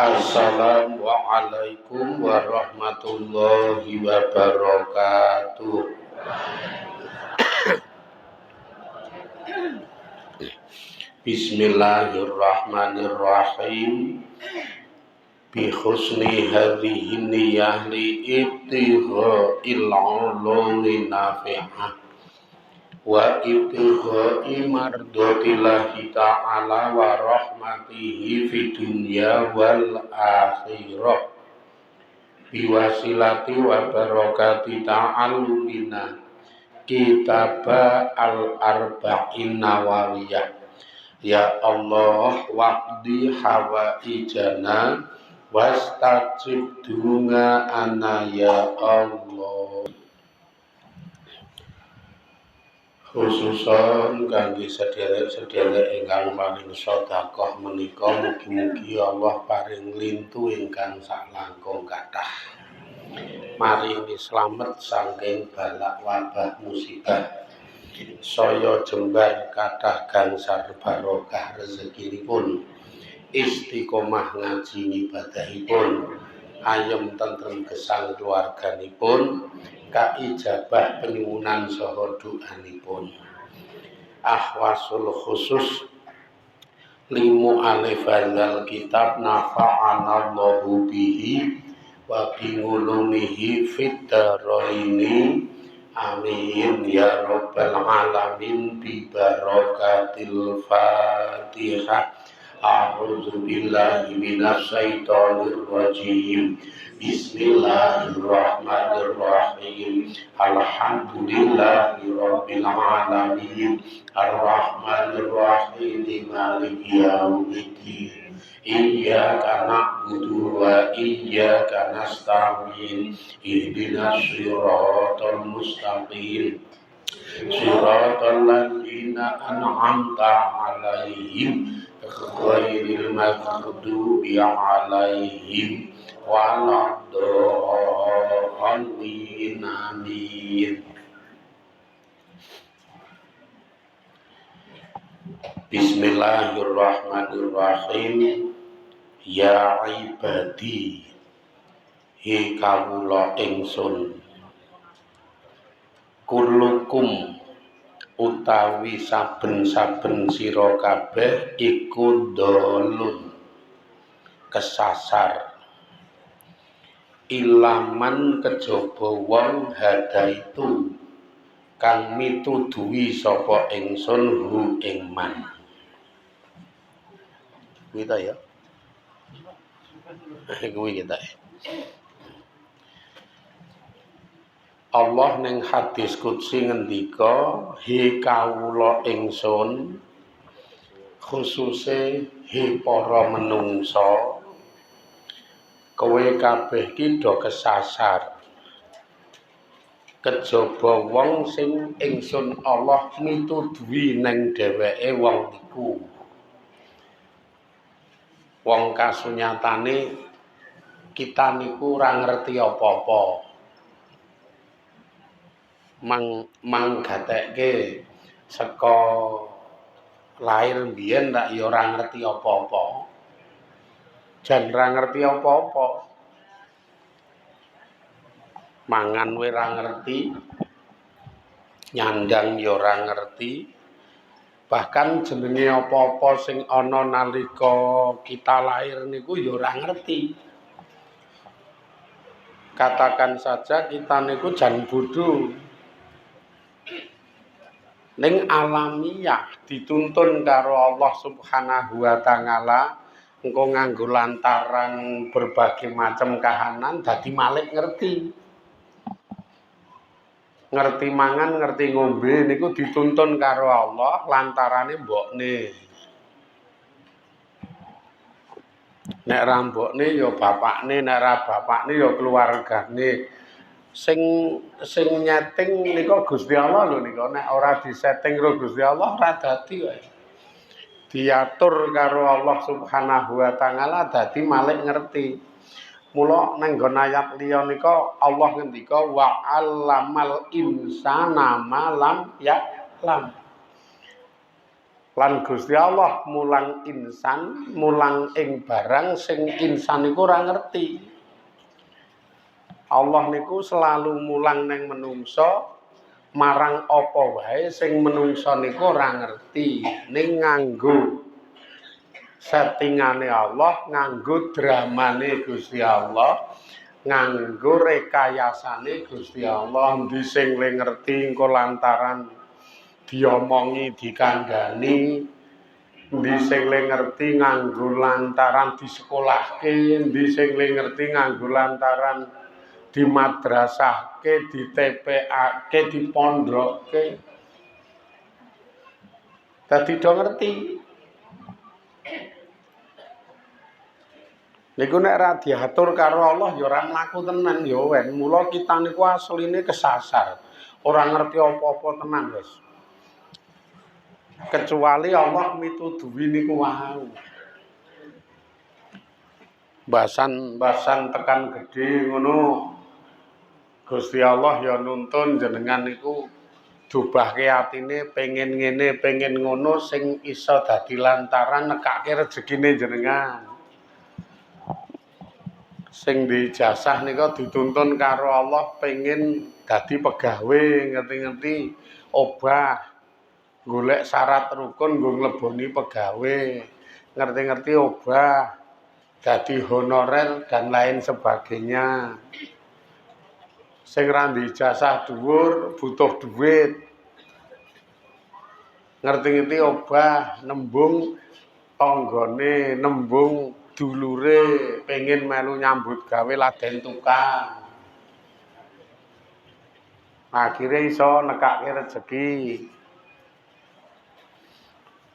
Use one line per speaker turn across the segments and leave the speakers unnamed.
Assalamualaikum warahmatullahi wabarakatuh. Bismillahirrahmanirrahim. Bi husni hadhihi niyyah li ibtigha'il 'ulumi nafi'ah wa ibtighai mardatillahi ta'ala wa rahmatihi fid dunya wal akhirah biwasilati wa barakati ta'allumina kitaba al arba'in nawawiyah. Ya Allah waqdi hawaijana wastajib dunga ana ya Allah. Khususon kangge sederek-sederek ingkang paling sedekah menika mugi-mugi Allah paring lintu ingkang salangkung kathah. Maringi slamet saking balak wabah musibah. Saya jembar kathah gangsal barokah rezekinipun. Istiqomah ngaji ibadahipun. Ayem tentrem gesang keluarganipun. Kaijabah penyuwunan saha doanipun. Ahwasul khusus limu alif hadzal kitab nafa'anallahu bihi wa bi ulumihi fid dharaini amin ya rabbal alamin bi barakatil Fatihah. A'udzu billahi minasy syaithanir rajim. Bismillahirrahmanirrahim. Alhamdulillahi rabbil alamin. Arrahmanir rahim. Maliki yaumiddin. Iyyaka na'budu wa iyyaka nasta'in. Ihdinas siratal mustaqim. Siratal ladzina an'amta 'alaihim ghairil maghdubi 'alaihim waladdallin. Amin. Bismillahirrahmanirrahim. Ya ibadi, he kawula ingsun, kullukum utawi saben-saben sira kabeh iku dolun kesasar, ilaman kejaba wong hadaitu kang mituduhi sapa ingsun hu ing man. Kuwi ta ya. Kuwi kita. Allah ning hadis qudsi ngendika, he kawula ingsun, khususe he para menungsa, kowe kabeh ki do kesasar. Kejaba wong sing ingsun Allah mituduhi ning dheweke wong iku. Wong kasunyatane kita niku ora ngerti apa-apa. Manggatekke saka lahir mbiyen tak ya ora ngerti apa-apa. Jan ora ngerti apa-apa. Mangan we ora ngerti, nyandang ya ora ngerti. Bahkan jenenge apa-apa sing ana nalika kita lahir niku ya ora ngerti. Katakan saja kita niku jan bodho. Ning alamiah dituntun karo Allah Subhanahu wa taala engko nganggo lantaran berbagai macam kahanan dadi malik ngerti. Ngerti mangan, ngerti ngombe niku dituntun karo Allah lantarane mbokne. Nek ra mbokne ya bapakne, nek ra bapakne ya keluargane. Sing nyeting nika Gusti Allah lho nika, nek ora disetting karo Gusti Allah ora dadi wae. Diatur karo Allah Subhanahu wa taala dadi malik ngerti. Mula nang nggon ayat liya nika Allah ngendika wa 'allamal insana ma lam ya'lam. Lan Gusti Allah mulang insan, mulang ing barang sing insan iku ora ngerti. Allah niku selalu mulang neng menungso marang apa wae sing menungso niku ora ngerti, ning nganggo settingane Allah, nganggo dramane Gusti Allah, nganggo rekayasane Gusti Allah. Endi sing le ngerti engko lantaran diomongi dikandhani, endi sing le ngerti nganggo lantaran disekolahke, endi sing le ngerti nganggo lantaran di madrasahke, di TPA-ke, di pondokke. Dadi do ngerti. Niku nek ra diatur karo Allah ya ora mlaku tenan ya wen. Mula kita niku asline kesasar. Ora ngerti apa-apa tenan, Guys. Kecuali Allah mituduhi niku wau. Basan tekan gede ngono. Gusti Allah ya nuntun jenengan niku dubahke atine pengen ngene, pengen ngono sing iso dadi lantaran nekake rezekine jenengan. Sing dijasah nika dituntun karo Allah pengen dadi pegawe, ngerti-ngerti obah, golek syarat rukun nggo ngleboni pegawe, ngerti-ngerti obah, dadi honorer dan lain sebagainya. Sing ra dijasah dhuwur butuh duit. Ngerti-ngerti obah, nembung tanggane, nembung dulure pengen melu nyambut gawe laden tukang. Akhire iso nekake rezeki.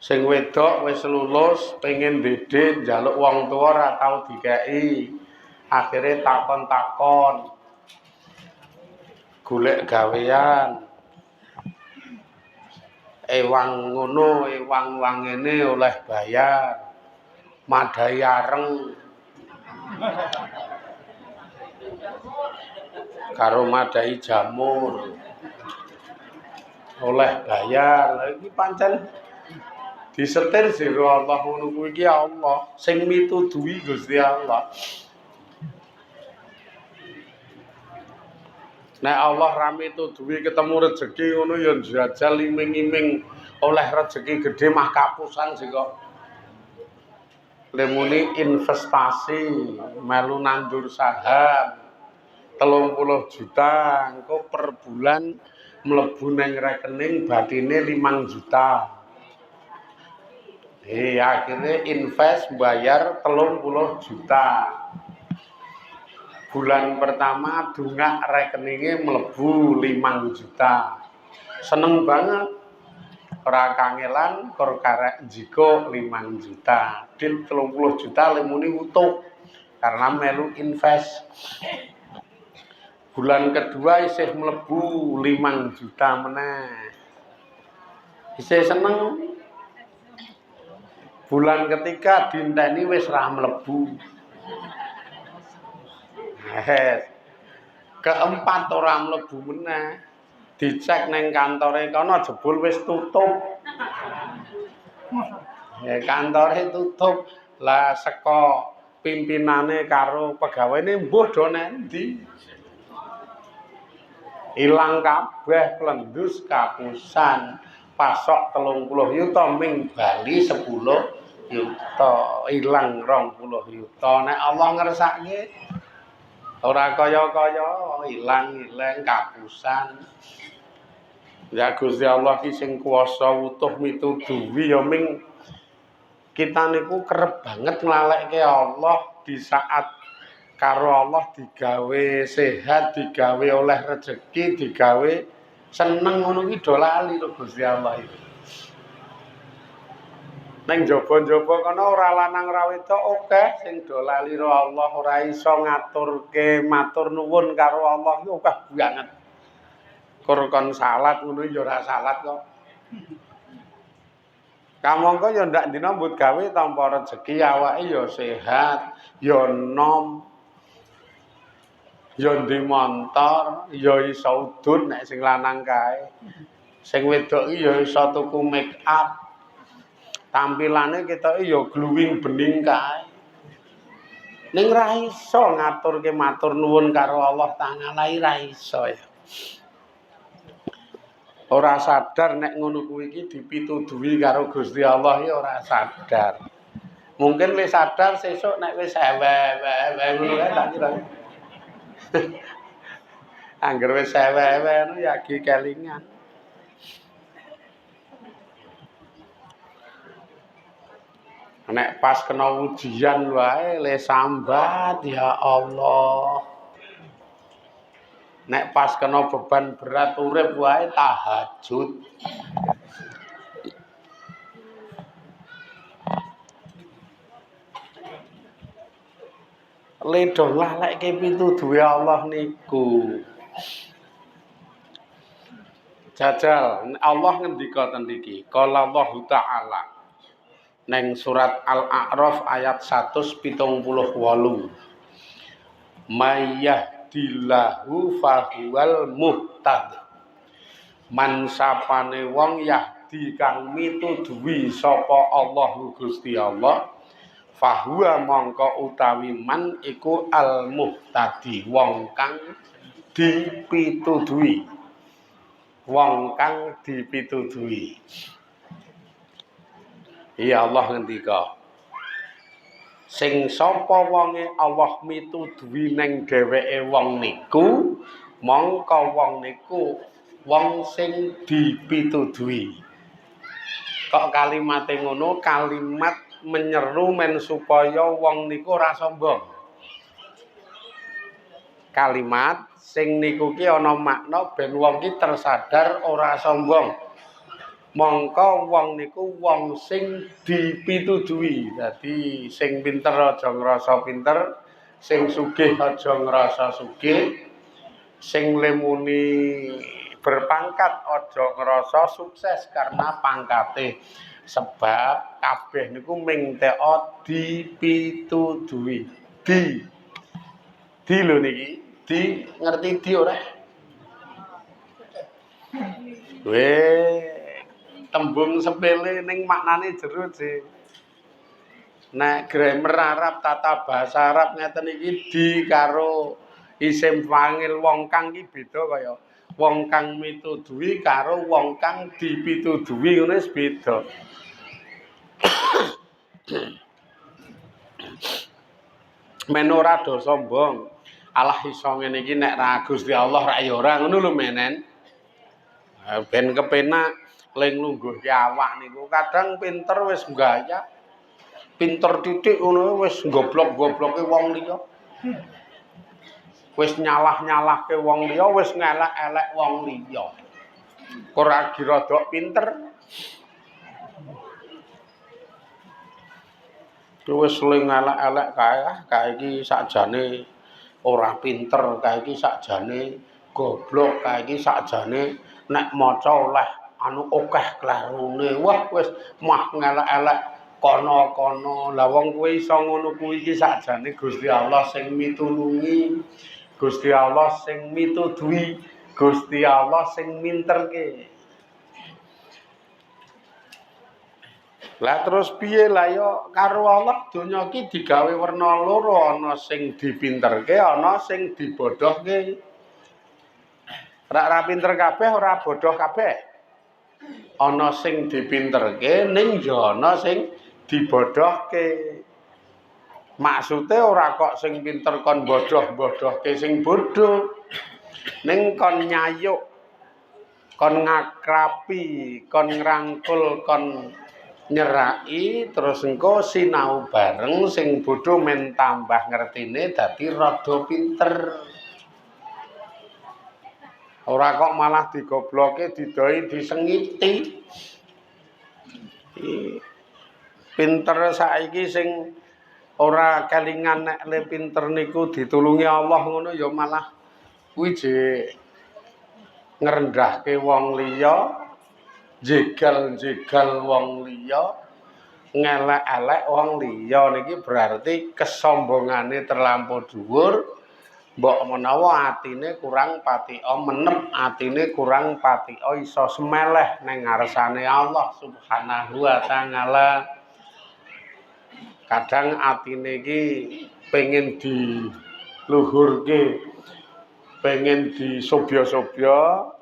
Sing wedok wis lulus pengen dede njaluk wong tuwa ora tau dikeki. Akhire takon-takon. Golek gawean. Ewang ngono, ewang wangene oleh bayar. Madai areng karo madai jamur oleh bayar. Lha iki pancen disetir sira Allah ngono kuwi iki Allah sing mituduhi Gusti Allah. Nek Allah ra mituduhi ketemu rezeki ngono ya njajal iming-iming oleh rezeki gede mah kapusan sih kok. Lemuni investasi melu nandur saham 30 juta engko per bulan mlebu nang rekening batine 5 juta. Akhirnya invest bayar 30 juta. Bulan pertama dungak rekeningnya mlebu 5 juta. Seneng banget. Ora kangelan kor karek jiko 5 juta. Dit 30 juta lemuni utuh karena melu invest. Bulan kedua isih mlebu 5 juta meneh. Isih seneng. Bulan ketiga dinteni wis ra mlebu. Keempat ora mlebu meneh. Dicek neng kantore kono jebul wis tutup. Kantore tutup. Lah saka pimpinane karo pegawene mbuh do nendi. Ilang kabeh klendus kapusan. Pasok 30 yuta ming bali 10 yuta. Ilang 20 yuta. Nek Allah ngersake ora kaya-kaya ilang-ilang kapusan. Ya Gusti Allah ki sing kuwasa utuh mituduhi ya ming kita niku kerep banget nglalekke Allah di saat karo Allah digawe sehat, digawe oleh rezeki, digawe seneng ngono ki do lali lho Gusti Allah iki. Neng jaba-jaba kono ora lanang ora wedok akeh sing do lali ro Allah, ora iso ngaturke matur nuwun karo Allah yo akeh banget. Kon salat ngono ya ora salat kok. Kamangka ya ndak dina mbut gawe tanpa rezeki awake ya sehat, ya enom, ya ndek montor, ya iso udun nek sing lanang kae. Sing wedok iki ya iso tuku make up. Tampilane ketoke ya gluwing bening kae. Ning ra iso ngaturke matur nuwun karo Allah Taala ra iso ya. Ora sadar nek ngono kuwi iki dipituduhi karo Gusti Allah ya ora sadar. Mungkin wis sadar sesuk nek wis ewe-ewe ngono kae tak kira. Angger wis ewe-ewe ngono ya agi kelingan. Nek pas kena ujian wae le sambat ya Allah. Nek pas kena beban berat urip wae tahajud. Le do lalekke pituduhe Allah niku. Jajal Allah ngendika ten iki. Qala Allah Ta'ala. Neng surat Al-A'raf ayat 178. Mayyahdillahu fahuwal muhtad. Man sapane wong yahdi kang mituduhi sapa Allah Gusti Allah, fahuwa mongko utawi man iku al muhtadi, wong kang dipituduhi. Wong kang dipituduhi. Iya Allah ngendika. Sing sapa wonge Allah mituduhi ning dheweke wong niku, mongko wong niku wong sing dipituduhi. Kok kalimate ngono, kalimat menyeru men supaya wong niku ora sombong. Kalimat sing niku ki ana makna ben wong ki tersadar ora sombong. Mongko wong niku wong sing dipituduhi. Dadi sing pinter aja ngrasa pinter, sing sugih aja ngrasa sugih, sing lemuni berpangkat aja ngrasa sukses karena pangkate. Sebab kabeh niku ming teka dipituduhi. Di lho niki, di ngerti di ora? Tembung sepele ning maknane jero sih. Nek grammar Arab, tata bahasa Arab ngeten iki di karo isim fa'il wong kang iki beda kaya wong kang mituduhi karo wong kang dipituduhi ngono wis beda. Men ora do sombong. Allah iso ngene iki nek ra Gusti Allah ra ya ora ngono lho menen. Ben kepenak ling lungguhke awak niku kadang pinter wis gaya. Pinter titik ngono wis goblok-gobloke wong liya. Wis nyalah-nyalahke wong liya, wis ngelek-elek wong liya. Ora girodok pinter. Wis ling elek-elek kae iki sakjane ora pinter, kae iki sakjane goblok, kae iki sakjane nek maca oleh anu akeh klarune. Wah wis mah ngelek-elek kono-kono. Lah wong kuwi iso ngono kuwi iki sakjane Gusti Allah sing mitulungi, Gusti Allah sing mituduhi, Gusti Allah sing minterke. Lah terus piye lah ya karo Allah donya iki digawe werna loro, ana sing dipinterke, ana sing dibodohke. Ra pinter kabeh, ora bodoh kabeh. Ana sing dipinterke ning ya ana sing dibodohke. Maksude ora kok sing pinter kon bodoh-bodohke sing bodoh. Ning kon nyayuk, kon ngakrapi, kon ngrangkul, kon nyerai terus engko sinau bareng sing bodho men tambah ngertine dadi rada pinter. Ora kok malah digobloke, didoi, disengiti. Pinter saiki sing ora kelingan nek le pinter niku ditulungi Allah ngono ya malah kuwi je ngrendahke wong liya. Jegal-jegal wong liya, ngelek-elek wong liya niki berarti kesombongane terlampau dhuwur, Mbok menawa atine kurang patika menep, atine kurang patika iso semeleh ning ngarsane Allah Subhanahu wa taala. Kadang atine iki pengen diluhurke, pengen disobya-sobya,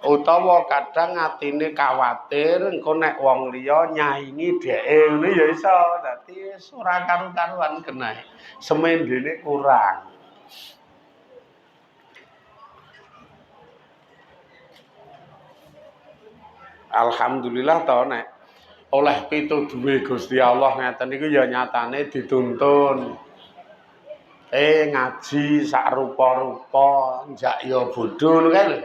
utawa kadang atine kawatir engko nek wong liya nyaingi dheke ngene ya iso. Dadi ora karu-karuan genahe. Semendene kurang. Alhamdulillah to nek oleh pituduhe Gusti Allah ngeten niku ya nyatane dituntun. Ngaji sak rupa-rupa, njak ya bodho lho kae lho.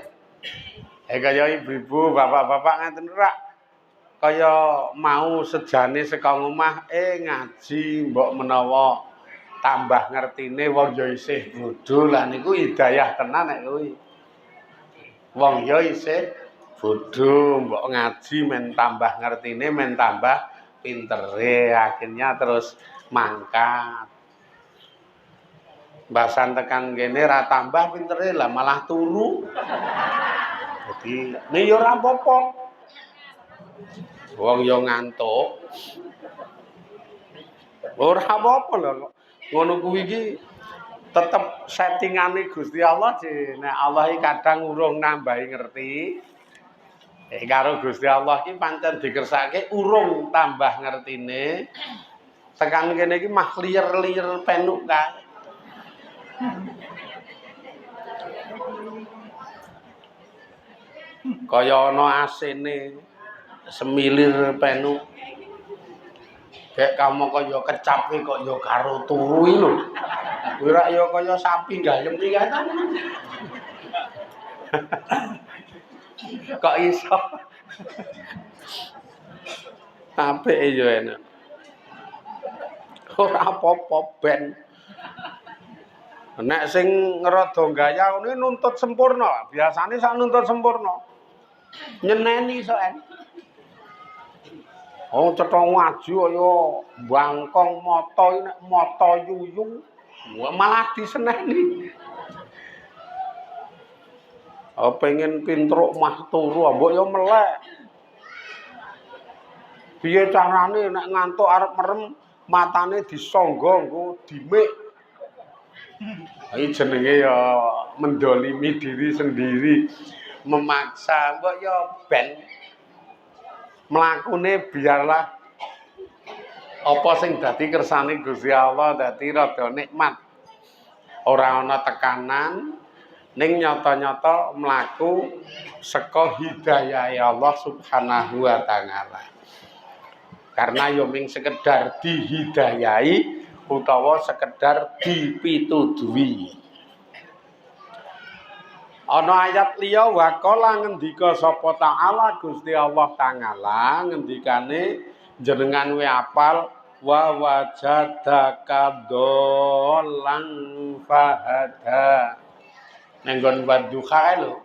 Kaya ibu-ibu, bapak-bapak ngeten rak. Kaya mau sejane saka omah ngaji mbok menawa tambah ngertine wong ya isih bodho. Lah niku hidayah tenan nek kuwi. Wong ya isih bodho, mbok ngaji men tambah ngertine, men tambah pintere, akhirnya terus mangkat. Bahasan tekan kene ra tambah pintere lah malah turu. Jadi ini ya ora apa-apa. Wong ya ngantuk. Ora apa-apa lho. Ngono kuwi iki tetep settingane Gusti Allah nek Allah iki kadang urung nambahi ngerti. Karo Gusti Allah iki pancen dikersake urung tambah ngertine. Tekan kene iki mah liyer-liyer penuk kae. Kaya ana asene semilir penuk. Kayak kamu kaya kecape kok ya karo turu iki lho. Kuwi rak ya kaya sapi gayem iki kan. Kok iso? Apike ya enak. Ora apa-apa ben. Nek sing ngrada gaya ngene nuntut sempurna, biasane sak nuntut sempurna. Nyeneni iso en. Oh cetha ngaji kaya bangkong mata iki nek mata yuyu malah diseneni. Pengen pintruk mah turu, mbok ya melek. Piye carane nek ngantuk arep merem matane disangga nggo dimik. Iki jenenge ya mendolimi diri sendiri, memaksa kok ya ben mlakune biarlah apa sing dadi kersane Gusti Allah dadi rada nikmat. Ora ana tekanan ning nyata-nyata mlaku saka hidayahe Allah Subhanahu wa taala. Karena yo ming sekedar dihidayahi utawa sekedar dipituduhi. Ana ayat liya waqala ngendika sapa taala Gusti Allah taala ngendikane jenengan we apal wa wajadaka dolan fahada. Nenggon wadduha lho.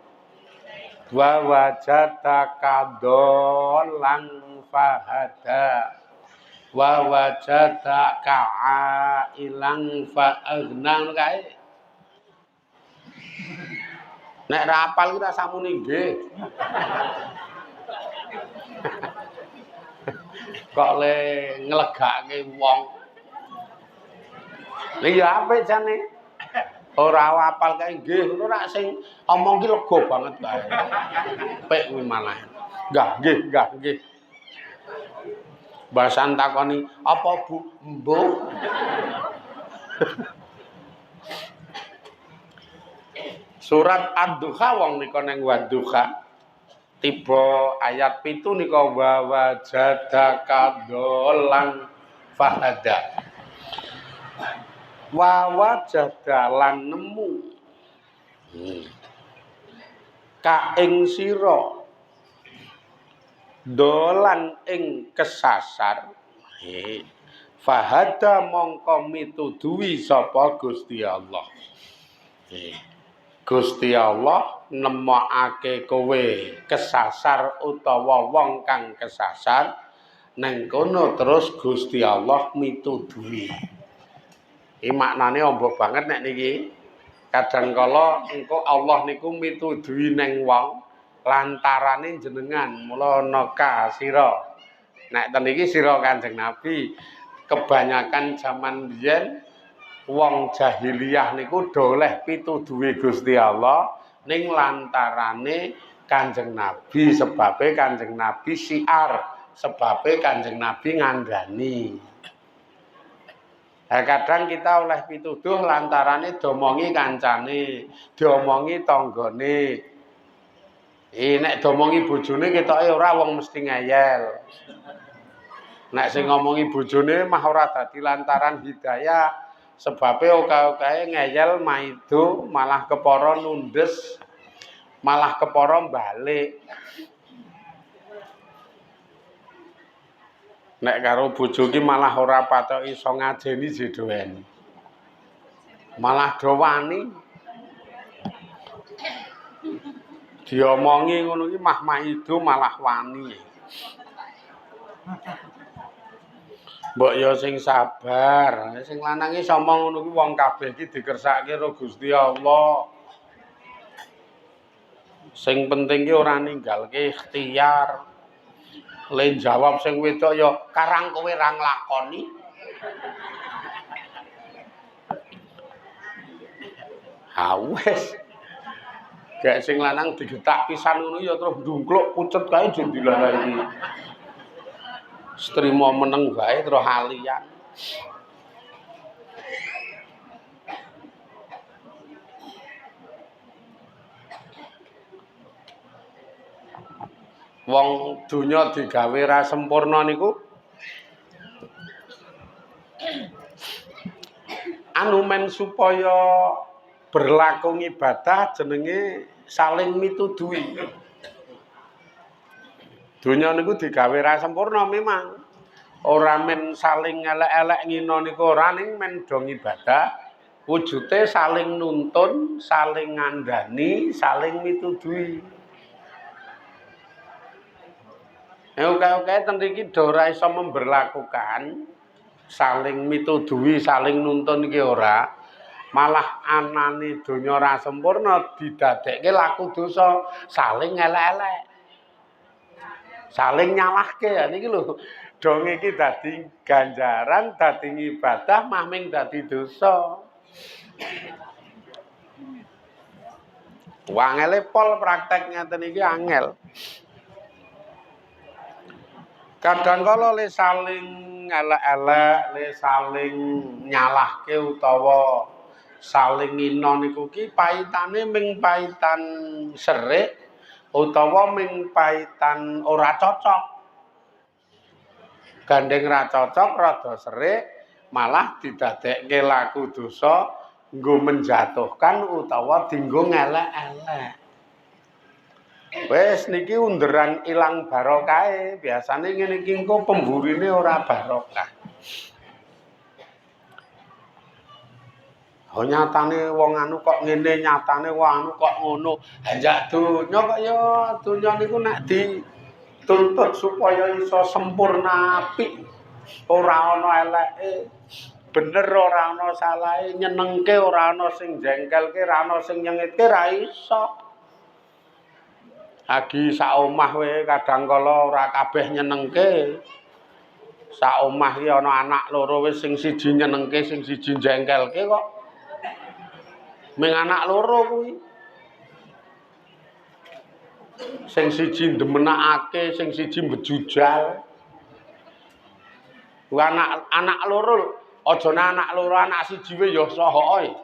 Wa wajadaka dolan fahada. Wa wajadaka ailang fa agna kae. Nek ra apal ki ra samune nggih. Kok le nglegake wong. Lha ya apik jane. Ora apal kae nggih, ngono rak sing omong ki lega banget kae. Pek kuwi malah. Nggih, nggih. Bahasan takoni, apa Bu? Mbuh. Surat Ad-Duha wong nika ning Wadduha. Tiba ayat 7 nika wa wajadaka dolan fahada. Wa wajada lan nemu. Ka ing sira dolan ing kesasar fahada mongko mituduhi sapa Gusti Allah. Gusti Allah nemokake kowe kesasar utawa wong kang kesasar neng kono terus Gusti Allah mituduhi. Iki maknane ombo banget nek niki. Kadang kala engko Allah niku mituduhi ning wong lantarane jenengan mula naka sira. Nek ten iki sira Kanjeng Nabi kebanyakan zaman biyen wong jahiliyah niku doleh pituduhe Gusti Allah ning lantarane Kanjeng Nabi sebabe Kanjeng Nabi syiar sebabe Kanjeng Nabi ngandani. Nah, kadang kita oleh pituduh lantarane domongi kancane, diomongi tanggane. Nek domongi bojone ketoke ora wong mesti ngeyel. Nek sing ngomongi bojone mah ora dadi lantaran hidayah, sebabe oka-okae ngeyel maido malah kepara nundes, malah kepara balik. Nek karo bojo ki malah ora patok iso ngajeni jedoen. Malah do wani. Diomongi ngono ki mah maido malah wani. Mbok ya sing sabar, sing lanang iki somong ngono ki wong kabeh iki dikersake karo Gusti Allah. Sing penting ki ora ninggalke ikhtiar. Len jawab sing wedok ya karang kowe ra nglakoni. Ha wis. Gek sing lanang digetak pisan ngono ya terus ndungkluk pucet kae jo dilalani. Strima meneng wae terus halian. Wong donya digawe ra sempurna niku anu men supaya berlaku ibadah jenenge saling mituduhi. Donya niku digawe ra sempurna memang. Ora men saling elek-elek ngino niku ora ning men do ibadah. Wujude saling nuntun, saling ngandani, saling mituduhi. Oke-oke ten iki do ora iso memberlakukan saling mituduhi, saling nuntun iki ora. Malah anane donya ora sempurna didadekke laku dosa, saling elek-elek. Saling nyalahke ya niki lho. Dong iki dadi ganjaran, dadi ibadah, mah ming dadi dosa. Wangele pol praktek ngeten iki angel. Kadang kala le saling elek-elek, le saling nyalahke utawa saling ngina niku ki paitane ming paitan serik utawa ming paitan ora cocok. Gandeng ra cocok rada serik malah didadekke laku dosa nggo menjatuhkan utawa dienggo ngelek-elek. Wes niki underan ilang barokahe, biasane ngene iki engko pemburine ora barokah. Oh nyatane wong anu kok ngene, nyatane wong anu kok ngono. Hanjak donya kok ya donya niku nek dituntut supaya iso sempurna apik. Ora ana eleke. Bener ora ana salahe, nyenengke ora ana sing jengkelke, ora ana sing nyengitke ra iso. Agi sak omah wae kadang kala ora kabeh nyenengke. Sak omah iki ana anak loro wis sing siji nyenengke, sing siji jengkelke kok. Ming anak loro kuwi. Sing siji ndemenakake, sing siji bejujal. Ku anak loro, aja anak loro, anak siji wae ya saha.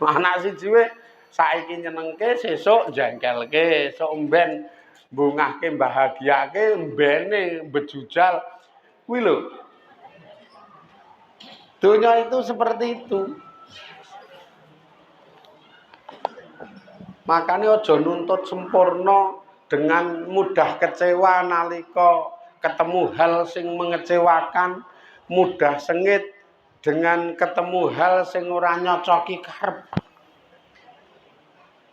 Anak siji wae saiki nyenengke, sesuk jengkelke, esuk mben bungahke, bahagiake, mbene bejujal. Kuwi lho. Dunia itu seperti itu. Makanya aja nuntut sempurna dengan mudah kecewa nalika ketemu hal sing mengecewakan, mudah sengit dengan ketemu hal sing ora nyocoki karep.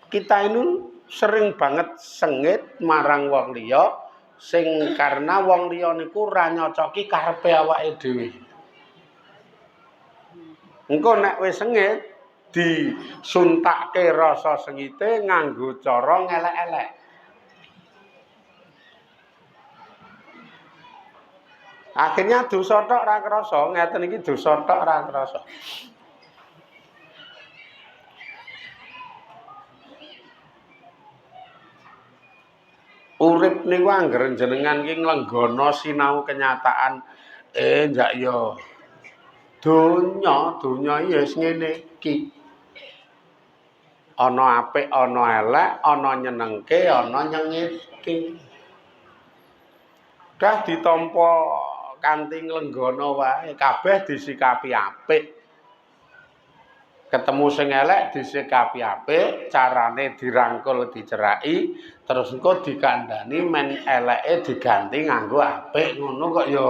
Kita ini sering banget sengit marang wong liya sing karena wong liya niku ora nyocoki karepe awake dhewe. Engko nek wis sengit disuntakke rasa sengite nganggo cara ngelek-elek. Akhirnya dosa tok ra krasa, ngeten iki dosa tok ra krasa. Urip niku anggere jenengan ki nglenggana sinau kenyataan njak ya donya ya wis ngene iki. Ana apik, ana elek, ana nyenengke, ana nyengitke. Dah ditampa kanthi nglenggana wae, kabeh disikapi apik. Ketemu sing elek disikapi apik, carane dirangkul diceraki, terus engko dikandhani men eleke diganti nganggo apik, ngono kok ya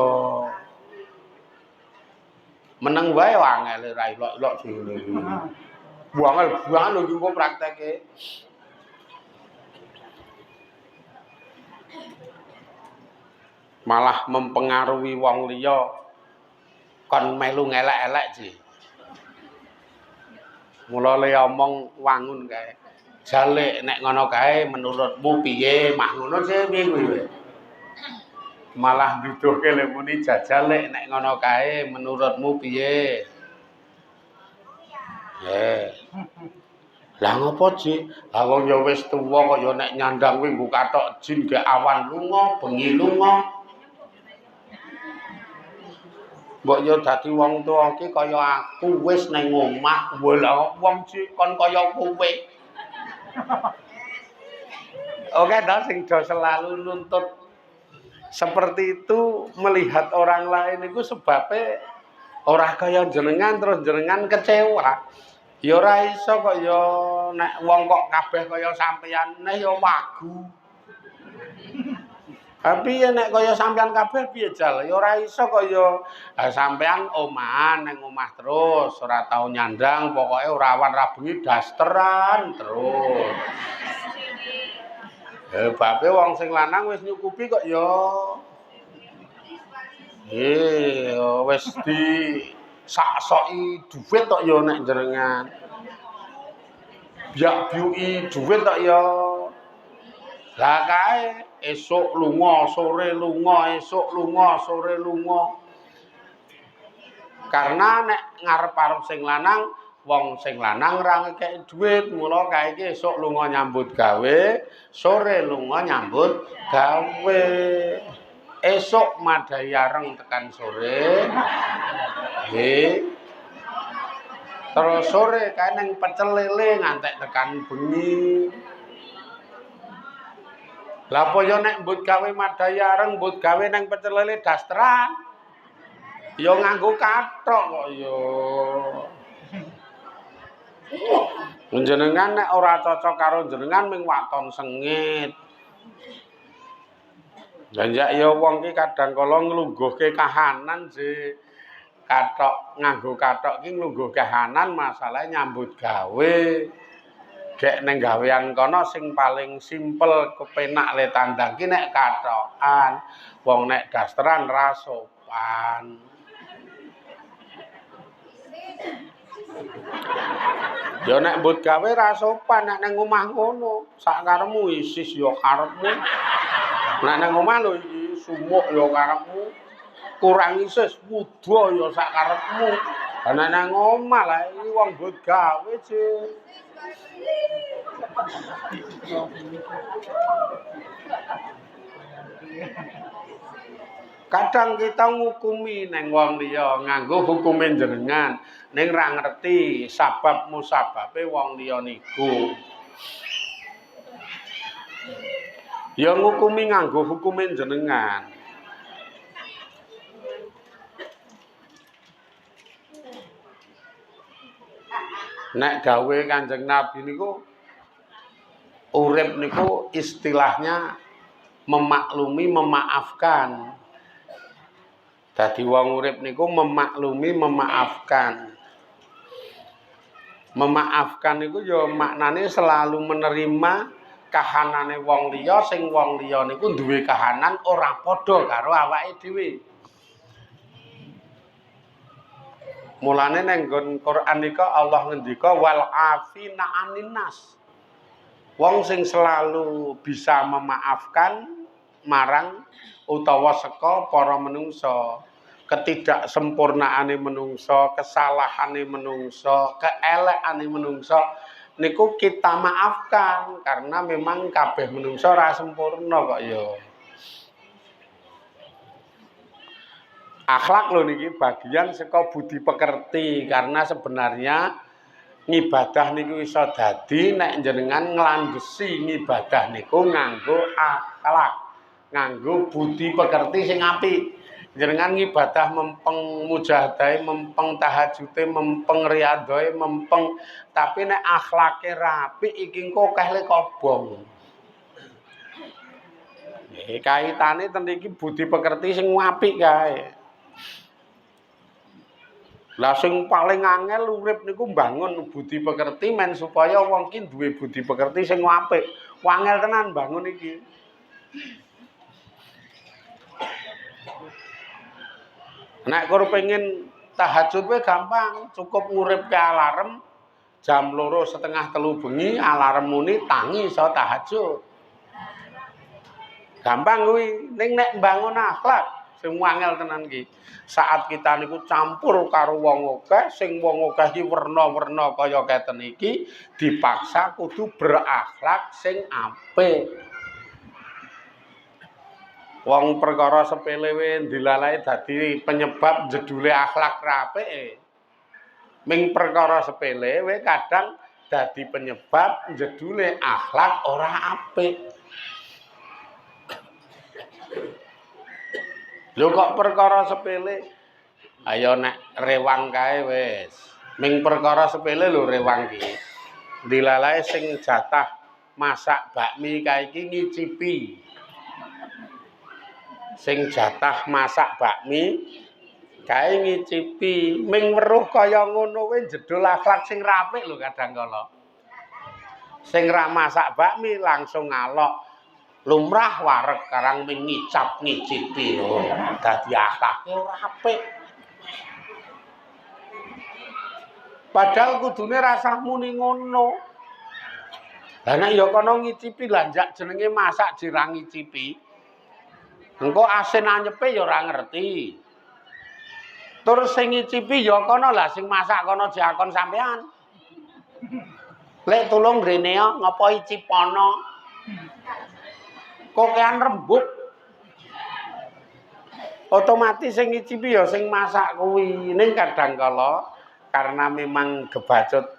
meneng wae angel ra ilok-ilok dhewe. Buangel lho iki kok prakteke. Malah mempengaruhi wong liya kon melu ngelek-elek sih. Mula le omong wangun kae. Jalik nek ngono kae menurutmu piye? Mah ngono sih piye kuwi. Malah duduhke le muni jajalik nek ngono kae menurutmu piye? Lah ngopo Ji? Lah wong ya wis tuwa kok ya nek nyandang kuwi nggo kathok jin ge awan lunga, bengi lunga. Mbok yo dadi wong tuwa iki kaya aku wis nang omah, lha wong sik kon kaya kowe. Oke toh sing do selalu nuntut seperti itu melihat orang lain itu sebabnya ora kaya jenengan terus jenengan kecewa. Ya ora iso kok ya nek wong kok kabeh kaya sampeyan neh ya wagu. Tapi ya nek kaya sampean kabeh piye jal? Ya ora iso kaya sampean omahan nang omah terus, ora tau nyandang, pokoke ora awan ra bengi dasteran terus. Babe wong sing lanang wis nyukupi kok ya. Wis di saksoki dhuwit tok ya nek jenengan. Biak biuki dhuwit tok ya. Lah kae esuk lunga, sore lunga, esuk lunga, sore lunga. Karena nek ngarep-arep sing lanang, wong sing lanang ra ngekeki dhuwit, mula kae iki esuk lunga nyambut gawe, sore lunga nyambut gawe. Esuk madai areng tekan sore. Terus sore kae ning pecel lele ngantek tekan bengi. Lah apa ya nek mbut gawe madai areng, mbut gawe nang pecel lele dasteran. Ya nganggo kathok kok ya. Jenengan nek ora cocok karo jenengan ming waton sengit. Lah ya wong ki kadang kala nglungguhke kahanan sih. Kathok nganggo kathok ki nglungguh kahanan masalahe nyambut gawe. Gek neng gawean kono sing paling simpel kepenak le tandang ki nek kathokan. Wong nek dasteran ra sopan. Ya nek mbut gawe ra sopan nek nang omah ngono. Sak karepmu isis ya karepmu. Nek nang omah lho iki sumuk ya karepmu. Kurang isis wuda ya sak karepmu. Lah nang omah lah iki wong mbut gawe sih. Kadang kita ngukumi neng wong liya nganggo hukume jenengan ning ra ngerti sabab musababe wong liya niku. Ya ngukumi nganggo hukume jenengan. Nek gawe Kanjeng Nabi niku urip niku istilahnya memaklumi, memaafkan. Dadi wong urip niku memaklumi, memaafkan. Memaafkan niku ya maknane selalu menerima kahanane wong liya sing wong liya niku duwe kahanan ora padha karo awake dhewe. Mulane ning nggon Quran nika Allah ngendika wal afina anin nas. Wong sing selalu bisa memaafkan marang utawa seka para menungsa, ketidaksempurnaane menungsa, kesalahane menungsa, keelekane menungsa niku kita maafkan karena memang kabeh menungsa ora sempurna kok ya. Akhlak lho niki bagian saka budi pekerti karena sebenarnya ngibadah niku iso dadi nek jenengan nglandhesi ngibadah niku nganggo akhlak, nganggo budi pekerti sing apik. Jenengan ngibadah mempeng mujahadahe, mempeng tahajude, mempeng riyadhae, mempeng tapi nek akhlake rapi iki engko akeh le kobong. Kaitane ten iki budi pekerti sing apik kae. Lah sing paling angel urip niku mbangun budi pekerti men supaya wong ki duwe budi pekerti sing apik. Wangel tenan bangun iki. Nek kowe pengen tahajud wae gampang, cukup nguripke alarm jam 2:30 3 bengi alarm muni tangi iso tahajud. Gampang kuwi, ning nek mbangun akhlak sing wangel tenan ki. Saat kita niku campur karo wong akeh, sing wong akeh iki werna-werna kaya keten iki, dipaksa kudu berakhlak sing apik. Wong perkara sepele wae dilalae dadi penyebab jedule akhlak ra apike. Ming perkara sepele wae kadang dadi penyebab jedule akhlak ora apik. Lho kok perkara sepele? Ayo nek rewang kae wis. Ming perkara sepele lho rewang ki. Dilalae sing jatah masak bakmi kae iki ngicipi. Sing jatah masak bakmi kae ngicipi. Ming weruh kaya ngono kuwi jedul akhlak sing apik lho kadang kala. Sing ra masak bakmi langsung ngalok. Lumrah wareg karang ming ngicap ngicipi lho. Dadi akhlake ora apik. Padahal kudune rasah muni ngono. Lah nek ya kono ngicipi lah njak jenenge masak dirang ngicipi. Engko asin anyepe ya ora ngerti. Terus sing ngicipi ya kono lah sing masak kono diakon sampean. Lek tulung rene ngopo icipono. Kokean rembug. Otomatis sing ngicipi ya sing masak kuwi. Ning kadang kala karena memang kebacut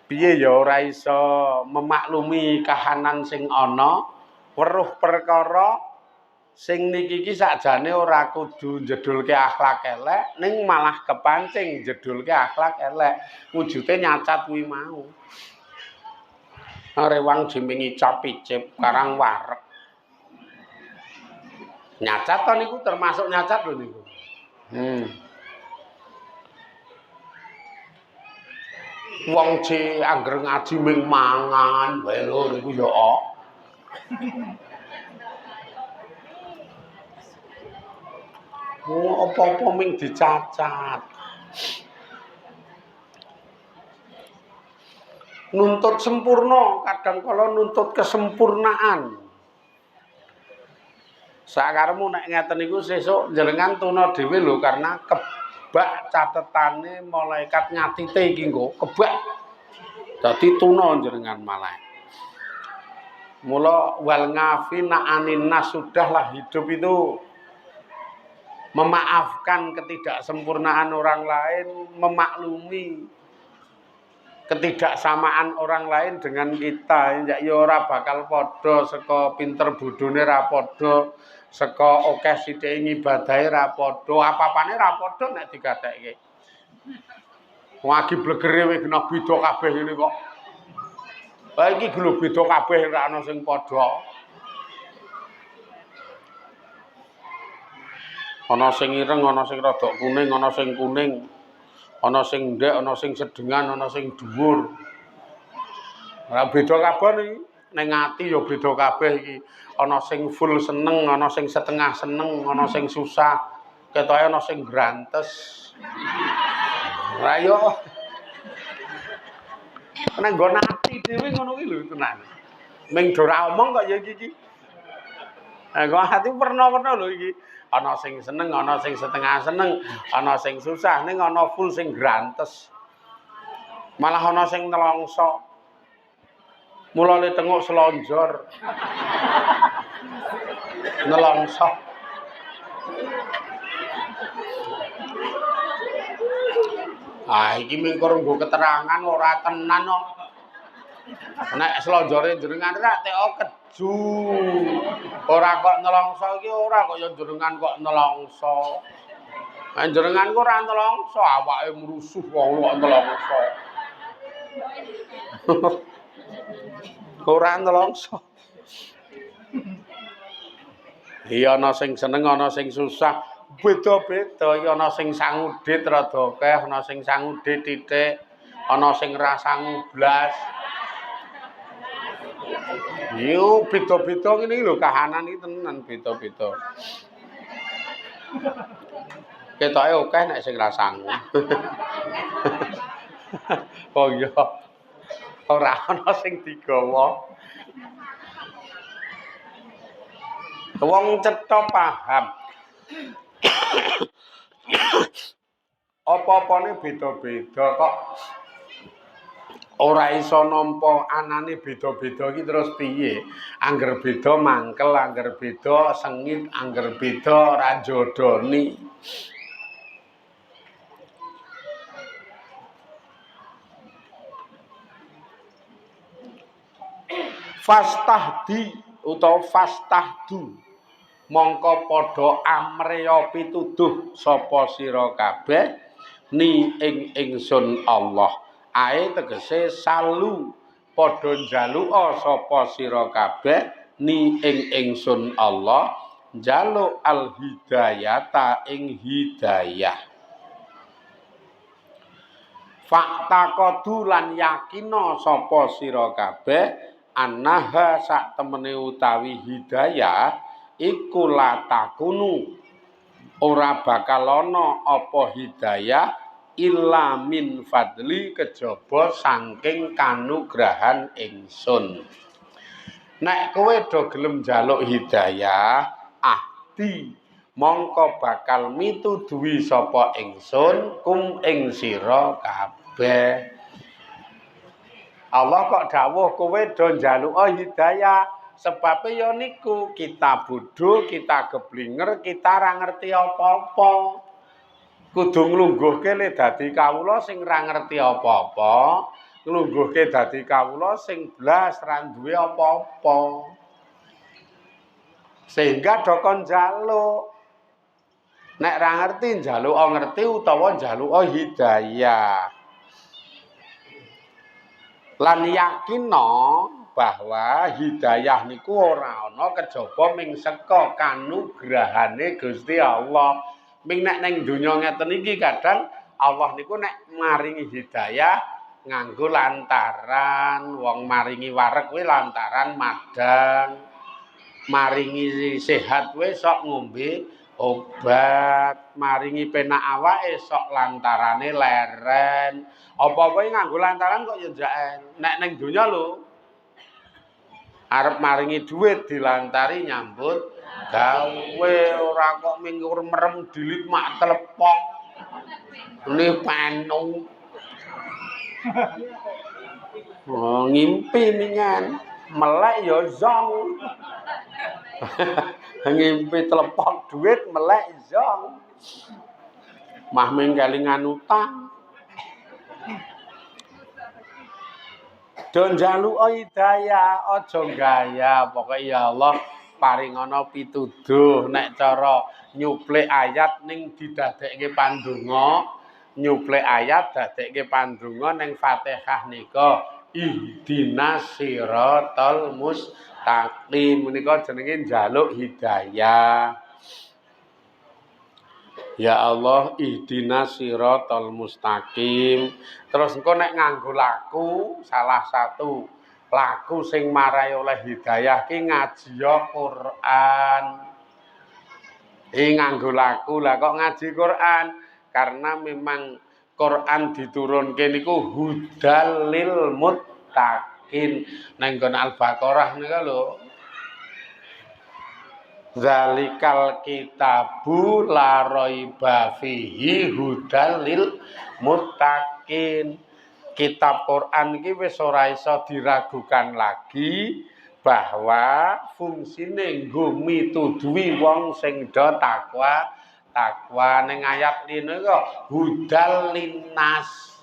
piye ya ora iso memaklumi kahanan sing ana, weruh perkara sing niki iki sakjane ora kudu njedulke akhlak elek, ning malah kepancing njedulke akhlak elek. Wujude nyacat kuwi mau. Rewang jimingi icap-icip karang wareg. Nyacat to niku termasuk nyacat lho niku. Wong C angger ngaji ming mangan wae lho niku ya kok. Apa-apa ming dicacat. Nuntut sempurna, kadang kala nuntut kesempurnaan. Sakaremu nek ngeten niku sesuk jenengan tuna dhewe lho karena kebak catetane malaikat nyatite iki nggo kebak. Dadi tuna jenengan malah. Mula wal ngafina anin nas sudahlah hidup itu memaafkan ketidaksempurnaan orang lain, memaklumi ketidaksamaan orang lain dengan kita. Ya ora bakal padha saka pinter bodhone ra padha, saka akeh sithike ngibadahe ra padha, apa-apane ra padha nek digatekke. Wagi blegere wis kena beda kabeh ngene kok. Lah iki gelo beda kabeh ora ana sing padha. Ana sing ireng, ana sing rada kuning, ana sing kuning. Ana sing ndek, ana sing sedengan, ana sing dhuwur. Ora beda kabeh iki. Ning ati ya beda kabeh iki. Ana sing full seneng, ana sing setengah seneng, ana sing susah. Ketoke ana sing grantes. Ora yo. Nek nggon ati dhewe ngono kuwi lho tenan. Ming do ora omong kok ya iki. Nggon ati werna-werna lho iki. Ana sing seneng, ana sing setengah seneng, ana sing susah, ning ana full sing grantes. Malah ana sing nelongso. Mulane tengok selonjor. Nelongso. Ah iki mengko nggo keterangan ora tenan kok. Nek selonjore jenengan ra teko keju. Ora kok nelongso iki ora kok ya jenengan kok nelongso. Jenengan kok ora nelongso, awake mrusuh wong kok nelongso. Ora nelongso. Iya ana sing seneng, ana sing susah. Beda-beda, iki ana sing sangudit rada akeh, ana sing sangudit titik, ana sing ra sangu blas. Yo beda-beda ngene iki lho kahanan iki tenan beda-beda. Ketoke akeh nek sing ra sangu. Oh iya. Ora ana sing digawa. Wong cetha paham. Apa-apane beda-beda kok. Ora iso nampa anane beda-beda iki terus piye? Angger beda mangkel, angger beda sengit, angger beda ra jodoni. Fastahdi utawa fastahdu mongko padha amreya pituduh sapa sira kabeh ni ing ingsun Allah. Ae tegese salu padha njaluka sapa sira kabeh ni ing ingsun Allah njaluk al hidayata ing hidayah. Fakta kodu lan yakina sapa sira kabeh annaha sak temene utawi hidayah iku latakunu ora bakal ana apa hidayah illa min fadli kejaba saking kanugrahan ingsun. Nek kowe do gelem njaluk hidayah ahdi mongko bakal mituduhi sapa ingsun kum ing sira kabeh. Allah kok dawuh kowe do njaluka hidayah sebabe ya niku kita bodho, kita geblinger, kita ra ngerti apa-apa. Kudu nglungguhke le dadi kawula sing ra ngerti apa-apa, nglungguhke dadi kawula sing blas ra duwe apa-apa. Sehingga do kon njaluk. Nek ra ngerti njaluka ngerti utawa njaluka hidayah. Lan yakina bahwa hidayah niku ora ana kejaba ming saka kanugrahane Gusti Allah. Ming nek ning donya ngeten iki kadang Allah niku nek maringi hidayah nganggo lantaran wong maringi wareg kuwi lantaran madang. Maringi sehat kuwi sok ngombe obat, maringi penak awake sok lantarane leren. Apa-apa nganggo lantaran kok ya njaen. Nek ning donya lho arep maringi dhuwit dilantari nyambut gawe ora kok minggur merem dilit mak telepok. Ini panu. Oh, ngimpi mingan melek ya zong. Ngimpi telepok dhuwit melek zong. Mah ming kelingan utang. Do njaluka hidayah aja gaya pokoke ya Allah paringana pituduh nek cara nyuplik ayat ning didadekke pandonga nyuplik ayat dadekke pandonga ning Fatihah nika ihdinas siratal mustaqim menika jenenge njaluk hidayah. Ya Allah ihdinas siratal mustaqim. Terus engko nek nganggo laku salah satu laku sing marai oleh hidayah ki ngaji Quran. Nganggo laku lah kok ngaji Quran karena memang Quran diturunke niku hudal lil muttaqin. Nang nggon Al-Baqarah nika lho. Zalikal kitabu la raiba fihi hudal lil muttaqin. Kitab Quran iki wis ora iso diragukan lagi bahwa fungsine nggo mituduhi wong sing do takwa. Takwa ning ayat ini kok hudal linnas.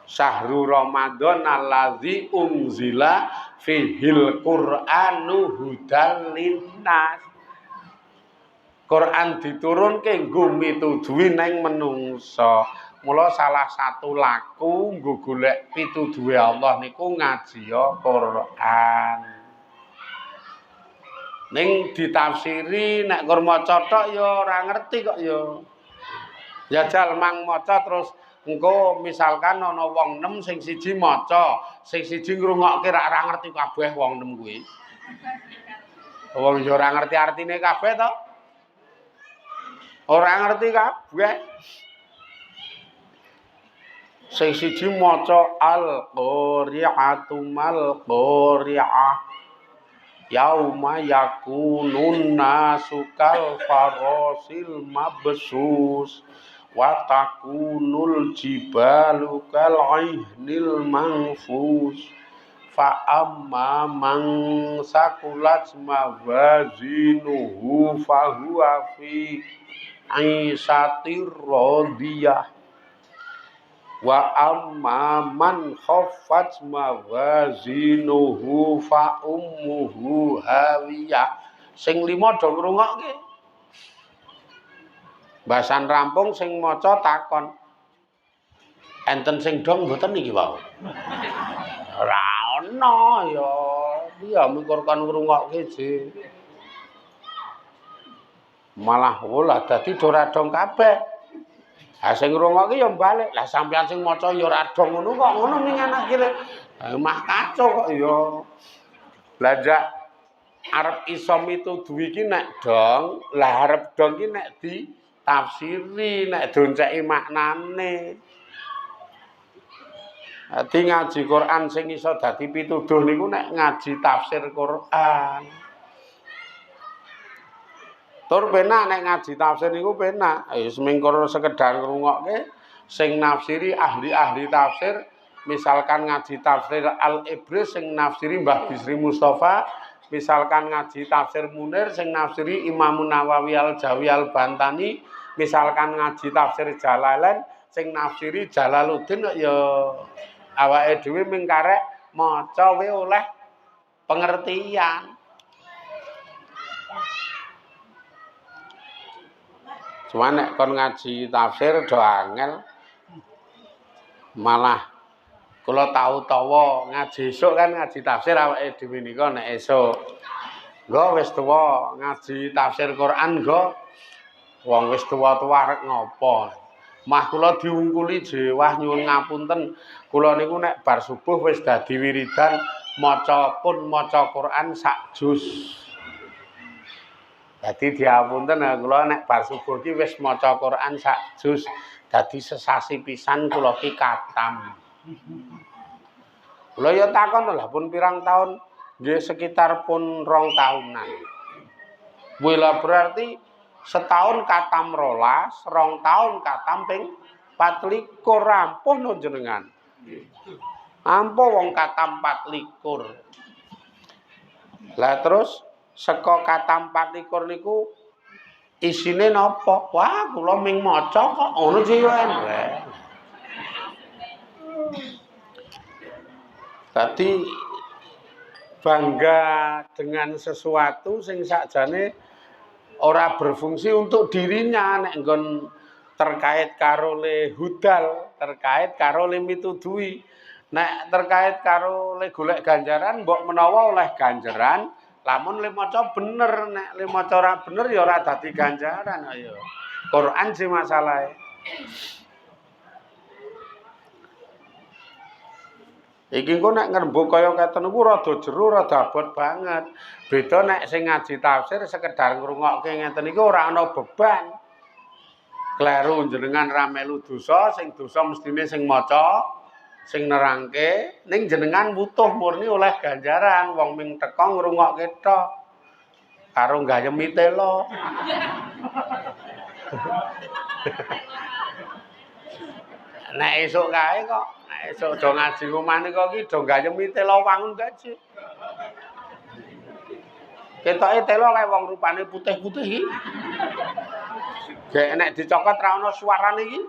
Syahrul Ramadan allazi unzila fihil Qur'anu hudal linnas. Quran diturunke nggo mituduhi ning menungsa. Mula salah satu laku nggo golek pituduhe Allah niku ngaji Quran. Ning ditafsiri nek kur maca tok ya ora ngerti kok ya. Jajal mang maca terus engko misalkan ana wong 6 sing siji maca, sing siji ngrungokke ora ngerti kabeh wong 6 kuwi. Wong ya ora ngerti artine kabeh to. Ora ngerti kabeh. Sing siji maca al-qari'atu mal qari'ah. Yauma yakunun nasu kal farasil mabsus wa takunul jibalu kal aihnil manfus fa amma man sakulat mawazinuhu fa huwa fi aisatir radiyah wa amma man khaffat mawazinuhu fa ummuhu hawiyah. Sing 5 do ngrungokke. Bahasan rampung sing maca takon. Enten sing dong mboten niki wae. Ora ana ya. Iya mikir kon ngrungokke je. Malah ora dadi ora dong kabeh. Ha sing ngrungokke ya balik. Lah sampean sing maca ya ora dong ngono kok ngono mingan akhire. Mah kacau kok ya. Lah jak arep iso mituduhi iki nek dong, lah arep dong iki nek ditafsiri, nek donceki maknane. Dadi ngaji Quran sing iso dadi pituduh niku nek ngaji tafsir Quran. Tur penak nek ngaji tafsir niku penak. Wis mengko sekedar ngrungokke sing nafsiri ahli-ahli tafsir, misalkan ngaji tafsir Al-Ibris sing nafsiri Mbah Bisri Mustafa, misalkan ngaji tafsir Munir sing nafsiri Imam Nawawi Al-Jawi Al-Bantani, misalkan ngaji tafsir Jalalain sing nafsiri Jalaluddin ya awake dhewe mung karek maca wae oleh pengertian. Cuma nek kon ngaji tafsir do angel. Malah kula tau tawa ngaji esuk kan ngaji tafsir awake dhewe nika nek esuk. Nggo wis tuwa ngaji tafsir Quran nggo. Wong wis tuwa-tuwa arek ngopo. Mah kula diungkuli jewah nyuwun ngapunten. Kula niku nek bar subuh wis dadi wiridan maca Quran sak juz. Dadi diapunten kula nek bar subuh ki wis maca Quran sak juz. Dadi sesasi pisan kula ki katam. Kula ya takon lho pun pirang tahun, nggih sekitar pun 2 tahunan. Wila berarti setahun katam 12, 2 tahun katam ping 24 rampuh no jenengan. Ampuh wong katam 24. Lah terus saka katam 24 niku isine napa? Wah, kula ming maca kok ngono sih yo enrek. Tadi bangga dengan sesuatu sing sakjane ora berfungsi untuk dirinya nek nggon terkait karo le hudal, terkait karo le mituduhi. Nek terkait karo le golek ganjaran mbok menawa oleh ganjaran, lamun le maca bener, nek le maca ora bener ya ora dadi ganjaran ayo. Quran sih masalahe. Iki engko nek ngrembug kaya keten niku rada jero, rada abot banget. Beda nek sing ngaji tafsir sekedar ngrungokke ngeten niku ora ana beban. kleru jenengan ra melu dosa, sing dosa mestine sing maca, sing nerangke, ning jenengan butuh murni oleh ganjaran wong ming teka ngrungokke tok. Karo gayemi telo. Nek esuk kae kok, nek esuk do ngaji omah nika iki do gayemi telo wangun gaji. Ketoke telo kae wong rupane putih-putih iki. Gek nek dicokot ra ono suarane iki.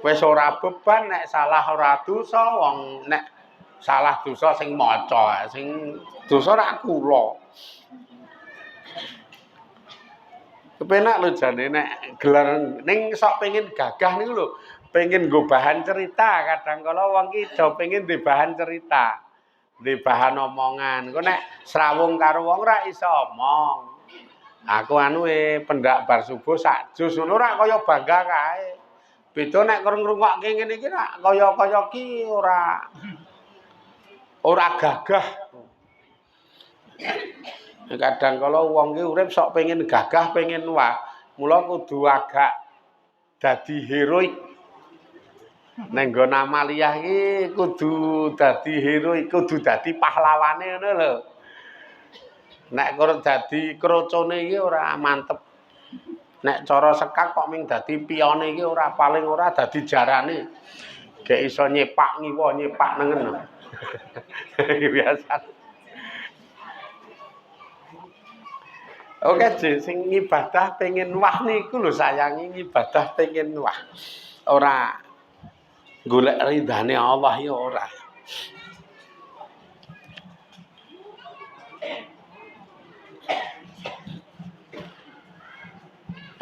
Wis ora beban nek salah ora dosa, wong nek salah dosa sing maca, sing dosa rak kula. Kepenak lho jane nek gelar ning sok pengin gagah niku lho, pengin nggo bahan cerita, kadang kala wong ki do pengin di bahan cerita. Di bahan omongan. Engko nek srawung karo wong ora iso omong. Aku pendak bar subuh sak jus ngono ora kaya bangga kae. Beda nek ngrungokke ngene iki rak kaya-kaya ki ora gagah. Kadang kala wong ki urip sok pengin gagah, pengin wah, mula kudu agak dadi heroik. Neng nggon Amalia iki kudu dadi heroik, kudu dadi pahlawane ngono lho. Nek karo dadi krocone iki ora mantep. Nek cara sekak kok ming dadi pione iki ora paling ora dadi jarane. Gek iso nyepak ngiwa, nyepak nengen. Biasa. Oke, sing ibadah pengen wah niku lho sayangi ibadah pengen wah. Ora golek ridane Allah ya ora.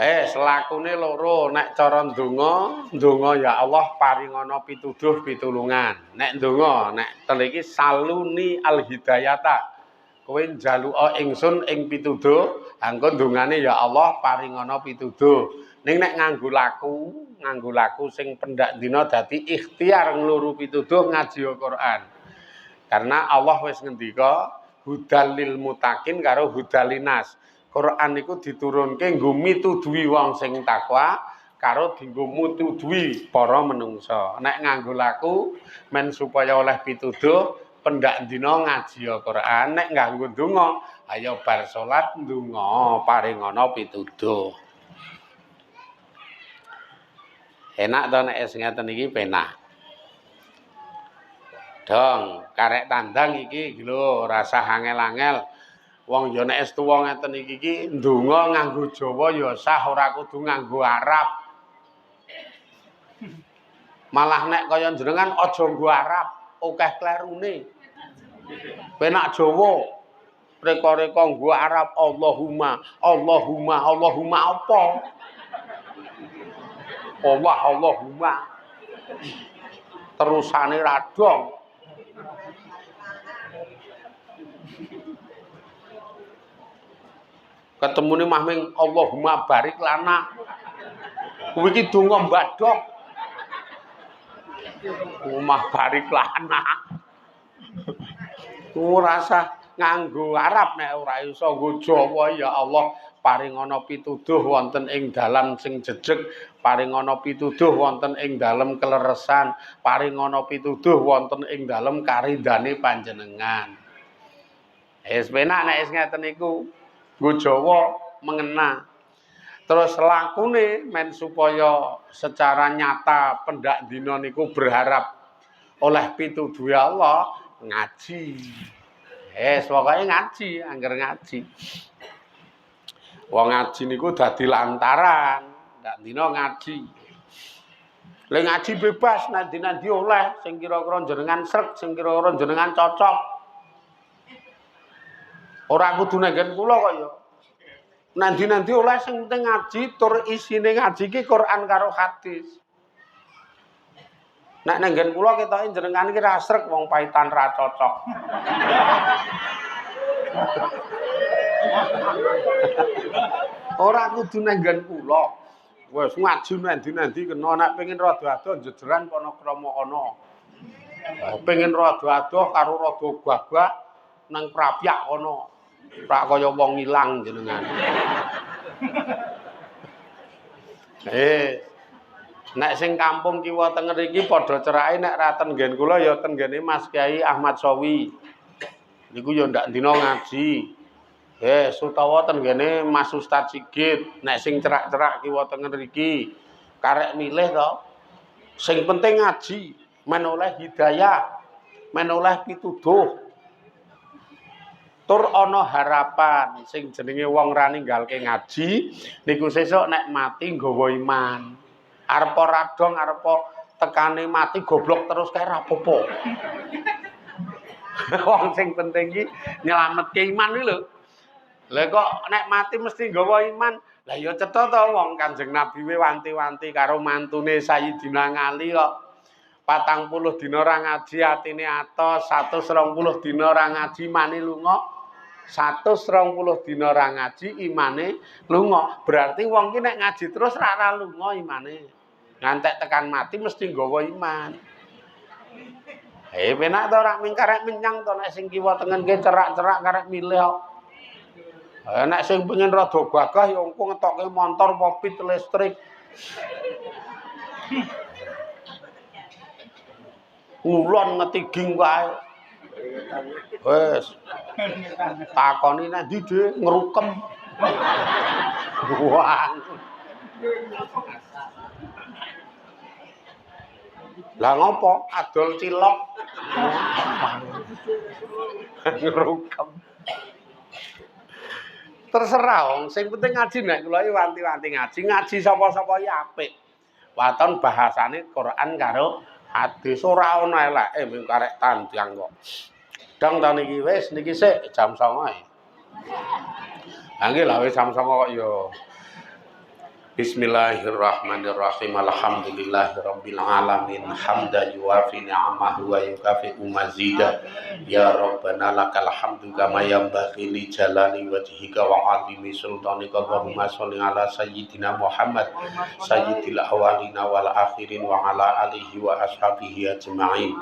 Selakune loro, nek cara ndonga ya Allah paringana pituduh pitulungan. Nek ndonga, nek teliki saluni alhidayata. Kowe njaluka ingsun ing pituduh, angko ndongane ya Allah paringana pituduh. Ning nek nganggo laku sing pendak dina dadi ikhtiar ngluru pituduh ngaji Al-Qur'an. Karena Allah wis ngendika hudal lil mutakin karo hudalinas. Quran niku diturunke nggo mituduhi wong sing takwa karo dienggo mituduhi para menungsa. Nek nganggo laku men supaya oleh pituduh pendak dina ngaji Al-Qur'an, nek nganggo donga ayo bar salat ndonga paringana pituduh. Enak to nek ngeten iki penak. Dong, karek tandang iki lho rasa angel-angel. Wong ya nek estu wong ngeten iki ndonga nganggo Jawa ya sah ora kudu nganggo Arab. Malah nek kaya jenengan aja nggo Arab, akeh klerune. Penak Jawa. Reka-reka nggo Arab Allahumma apa? Allahumma. Terusane radong. Ketemune mah ming Allahumma barik lana. Kuwi iki donga mbadhok. Umah barik lana. Ora usah nganggo Arab nek ora iso nggo Jawa ya Allah paringana pituduh wonten ing dalam sing jejeg, paringana pituduh wonten ing dalem keleresan, paringana pituduh wonten ing dalem karidane panjenengan. Wis penak nek ngeten niku. Nggo Jawa mengena. Terus lakune men supaya secara nyata pendak dina niku berharap oleh pituduh Allah ngaji. Pokoke ngaji, angger ngaji. Wong ngaji niku dadi lantaran, ndak dina ngaji. Lha ngaji bebas nanti oleh sing kira-kira jenengan srek, sing kira-kira jenengan cocok. Ora kudu nenggen kula kok ya. Nanti oleh sing penting ngaji tur isine ngaji ki Quran karo hadis. Nek nenggen kula ketoke jenengan iki ra srek wong paitan ra cocok. Ora kudu nenggen kula. Wes ngaji nanti kena nek pengin rada adoh jejeran kono krama ana. Pengin rada adoh karo rada gagah nang prapyak kono. Rak kaya wong ilang jenengan. Nek sing kampung kiwa teng mriki padha cerake nek ra ten nggen kula ya ten nggene Mas Kyai Ahmad Sawi. Niku ya ndak dina ngaji. Utawa ten ngene Mas Ustaz Sigit, nek sing cerak-cerak kiwa teng mriki karek milih to. Sing penting ngaji, men oleh hidayah, men oleh pituduh. Tur ana harapan sing jenenge wong ra ninggalke ngaji niku sesuk nek mati nggawa iman. Arep ora dong arep tekane mati goblok terus kae rapopo. Wong sing penting iki nyelametke iman iki lho. Lah kok nek mati mesti nggawa iman. Lah ya cetha to wong Kanjeng Nabi wanti-wanti karo mantune Sayyidina Ali kok 40 dina ora ngaji atine atos, 120 dina ora ngaji imane lunga. 120 dina ora ngaji imane lunga. Berarti wong ki nek ngaji terus ra lunga imane. Ngantek tekan mati mesti nggawa iman. Penak to ora ming karek menyang to nek sing kiwa tengen ki cerak-cerak karek milih kok. Nek sing pengen rada gagah ya engko ngetokke motor popit listrik. Ulon ngetiging wae. Wes. Takoni nek ndi Dik ngrukem. Wah. Lah ngopo? Adol cilok. Ngrukem. Terserah wong, sing penting ngaji nek kula iki wanti-wanti ngaji. Ngaji sapa-sapa iki apik. Waton bahasane Quran karo hadis ora ana eleke mung karek tandang kok. Dang ta niki wis niki sik jam 09.00 ae. Ha nggih lha wis jam 09.00 kok ya. Bismillahirrahmanirrahim. Alhamdulillahirabbil alamin. Hamdan yuwafi ni'amahu wa yukafi mazida. Ya Rabbana lakal hamdu kama yanbaghi li jalali wajhika wa 'azimi sultanika. Allahumma sholli ala sayyidina Muhammad sayyidil awwalina wal akhirin wa ala alihi wa ashabihi ajma'in.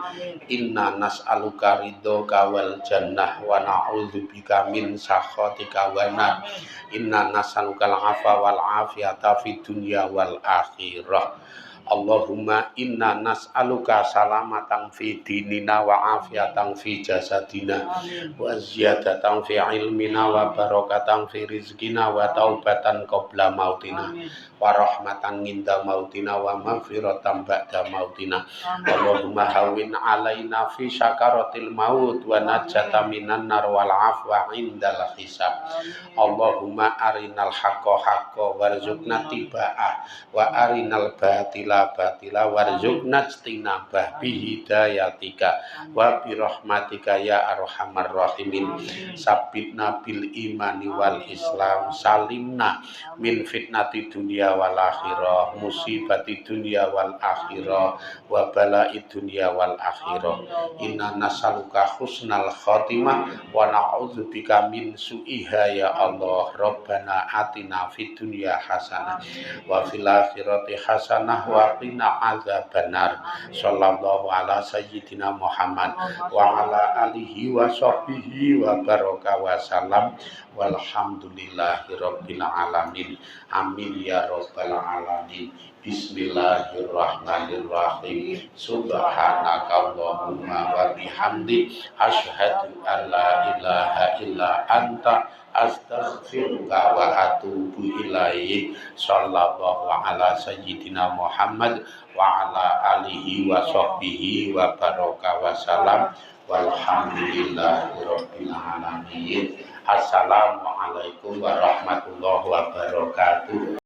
Inna nas'aluka ridhoka wal jannah wa na'udzubika min sakhatika wan nar. Inna nas'aluka al-'afwa wal 'afiyata fid dunya wal akhirah. Allahumma inna nas'aluka salamatan fi dinina wa afiyatan fi jasadina wa ziyadatan fi ilmina wa barakatan fi rizkina wa taubatan qabla mautina wa rahmatan inda mautina wa maghfiratan ba'da mautina. Allahumma hawwin alaina fi sakaratil maut wa najata minan nar wal afwa indal hisab. Allahumma arinal haqqo haqqo warzuqna tiba'ah wa arinal batila batila warzuqna istinabah bihidayatika wa birahmatika ya arhamar rahimin. Sabbitna bil imani wal islam, salimna min fitnati dunya wal akhirah, musibati dunya wal akhirah wa bala'i dunya wal akhirah. Inna nas'aluka husnal khatimah wa na'udzubika min su'iha ya Allah. Rabbana atina fid dunya hasanah wa fil akhirati hasanah wa qina adzabannar. Sallallahu ala sayyidina Muhammad wa ala alihi wa sahbihi wa baraka wa salam. Walhamdulillahi rabbil alamin. Amin ya rabbal alamin. Bismillahirrahmanirrahim. Subhanaka Allahumma wa bihamdi asyhadu an la ilaha illa anta astaghfiruka wa atubu ilaik. Sallallahu ala sayyidina Muhammad wa ala alihi wa sahbihi wa baraka wa salam. Walhamdulillahi rabbil alamin. Assalamualaikum warahmatullahi wabarakatuh.